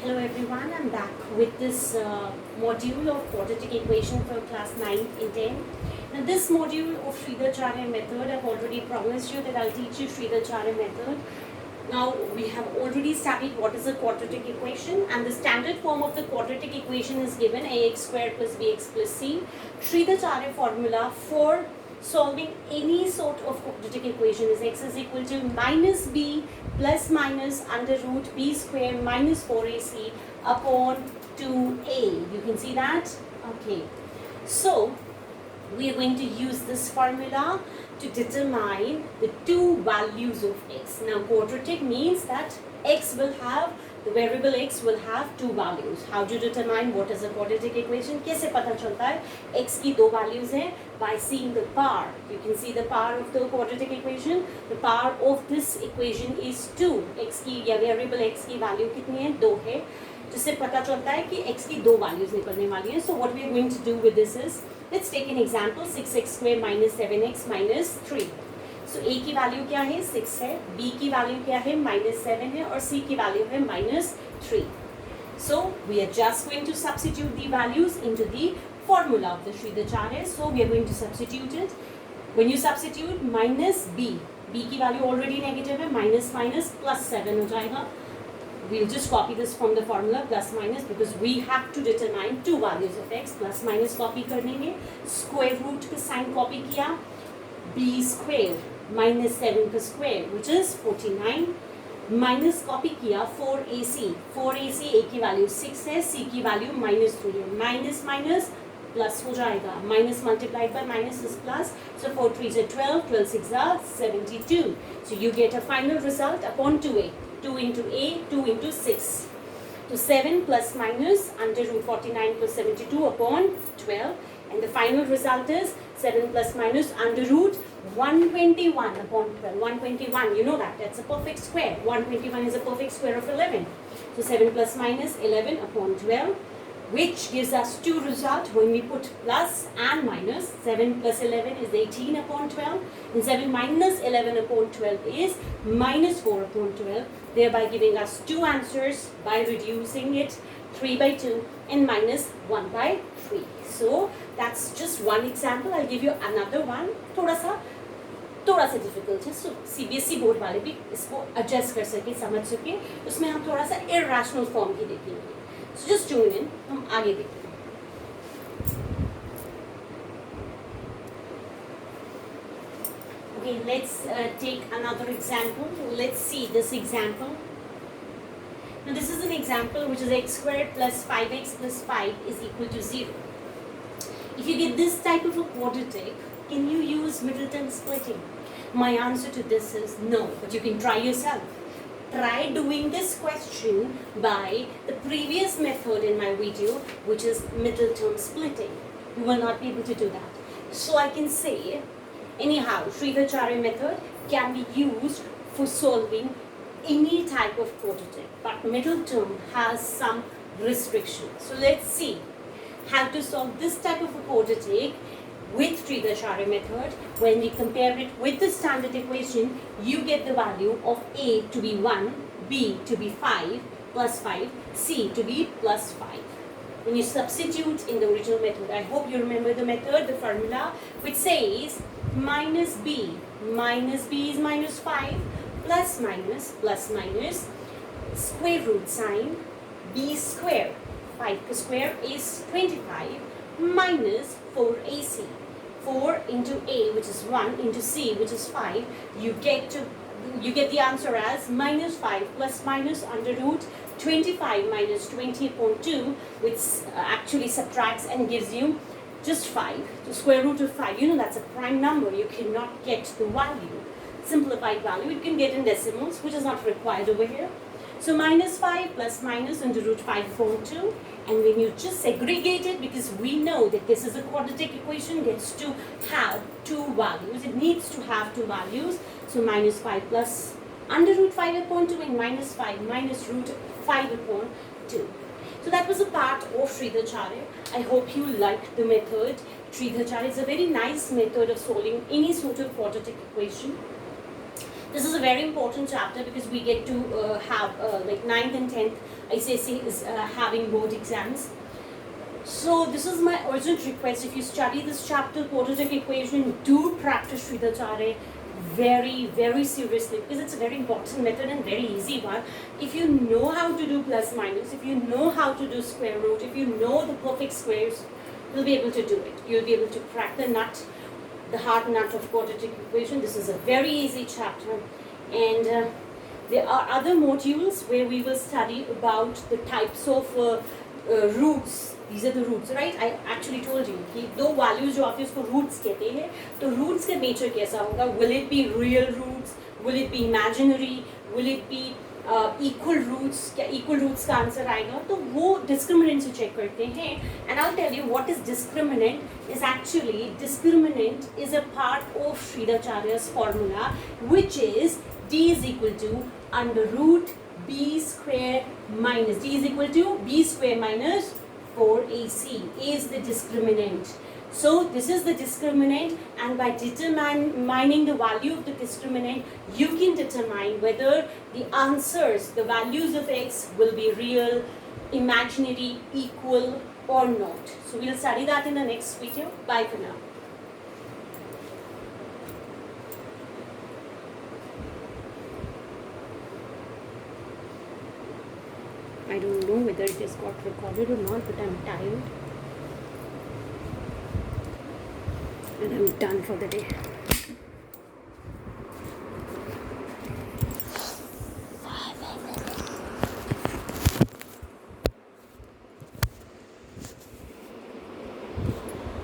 Hello everyone, I'm back with this module of quadratic equation for class 9 and 10. Now this module of Sridharacharya method, I've already promised you that I'll teach you Sridharacharya method. Now we have already studied what is a quadratic equation, and the standard form of the quadratic equation is given ax squared plus bx plus c. Sridharacharya formula for solving any sort of quadratic equation is x is equal to minus b plus minus under root b square minus 4ac upon 2a. You can see that? Okay. So we are going to use this formula to determine the two values of x. Now quadratic means that x will have, the variable x will have two values. How to determine what is a quadratic equation? कैसे पता चलता है? x की दो values हैं by seeing the power. You can see the power of the quadratic equation. The power of this equation is 2. x की या variable x की value कितनी है? 2 है. जिससे पता चलता है कि x की दो values निकलने वाली हैं. So what we are going to do with this is, let's take an example, 6x square minus 7x minus 3. So a की वैल्यू क्या है? 6 है, b की वैल्यू क्या है? -7 है, और c की वैल्यू है -3. So we are just going to substitute the values into the formula of the Sridharacharya. So we are going to substitute it. When you substitute minus b की value already negative है, minus minus plus 7 हो जाएगा. We'll just copy this from the formula, plus minus, because we have to determine two values of x. Plus minus copy कर देंगे, square root का sign copy किया, b square minus 7 का square which is 49, minus copy किया 4ac. 4ac a की value 6 है, c की value -3 है. माइनस माइनस प्लस हो जाएगा, minus multiplied by minus is plus. So 4 3s are 12, 12 6s are 72. So you get a final result upon 2a. 2 into a, 2 into 6. So 7 plus minus under root 49 plus 72 upon 12. And the final result is 7 plus minus under root 121 upon 12. 121, you know that. That's a perfect square. 121 is a perfect square of 11. So 7 plus minus 11 upon 12. Which gives us two results when we put plus and minus. 7 plus 11 is 18 upon 12. And 7 minus 11 upon 12 is minus 4 upon 12. Thereby giving us two answers by reducing it, 3 by 2 and minus 1 by 3. So that's just one example. I'll give you another one. थोड़ा सा difficult है. So CBSE board वाले भी इसको adjust कर सके, समझ सके. उसमें हम थोड़ा सा irrational form भी देखेंगे. So just tune in. हम आगे देखते हैं. Okay, let's take another example. Let's see this example. Now this is an example which is x squared plus 5x plus 5 is equal to 0. If you get this type of a quadratic, can you use middle term splitting? My answer to this is no, but you can try yourself. Try doing this question by the previous method in my video, which is middle term splitting. You will not be able to do that. So I can say, anyhow, Sridharacharya method can be used for solving any type of quadratic, but middle term has some restrictions. So let's see how to solve this type of a quadratic with Sridharacharya method. When we compare it with the standard equation, you get the value of a to be 1, b to be 5 plus 5, c to be plus 5. When you substitute in the original method, I hope you remember the method, the formula, which says minus b is minus 5 plus minus square root sign b square. 5 square is 25 minus 4ac. 4 into a, which is 1, into c, which is 5, you get the answer as minus 5 plus minus under root 25 minus 20 upon 2, which actually subtracts and gives you just 5. The square root of 5, you know that's a prime number. You cannot get the value, simplified value. You can get in decimals, which is not required over here. So minus 5 plus minus under root 5 upon 2. And when you just segregate it, because we know that this is a quadratic equation, gets to have two values. It needs to have two values. So minus 5 plus under root 5 upon 2 and minus 5 minus root 5 upon 2. So that was a part of Sridharacharya. I hope you like the method. Sridharacharya is a very nice method of solving any sort of quadratic equation. This is a very important chapter because we get to have like 9th and 10th ICSE is having board exams. So this is my urgent request. If you study this chapter, quadratic equation, do practice Sridharacharya very, very seriously, because it's a very important method and very easy one. If you know how to do plus minus, if you know how to do square root, if you know the perfect squares, you'll be able to do it. You'll be able to crack the nut, the hard nut of quadratic equation. This is a very easy chapter, and there are other modules where we will study about the types of roots. These are the roots, right? I actually told you कि दो values जो आते हैं उसको roots कहते हैं. तो roots का nature कैसा होगा? Will it be real roots? Will it be imaginary? Will it be equal roots? क्या equal roots का आंसर आएगा? तो वो discriminant से check करते हैं. And I'll tell you what is discriminant. Is actually discriminant is a part of Sridharacharya's formula, which is d is equal to under root b square minus d is equal to b square minus 4ac. A is the discriminant. So this is the discriminant, and by determining the value of the discriminant, you can determine whether the answers, the values of x will be real, imaginary, equal or not. So we'll study that in the next video. Bye for now. I don't know whether it is got recorded or not, but I'm tired and I'm done for the day.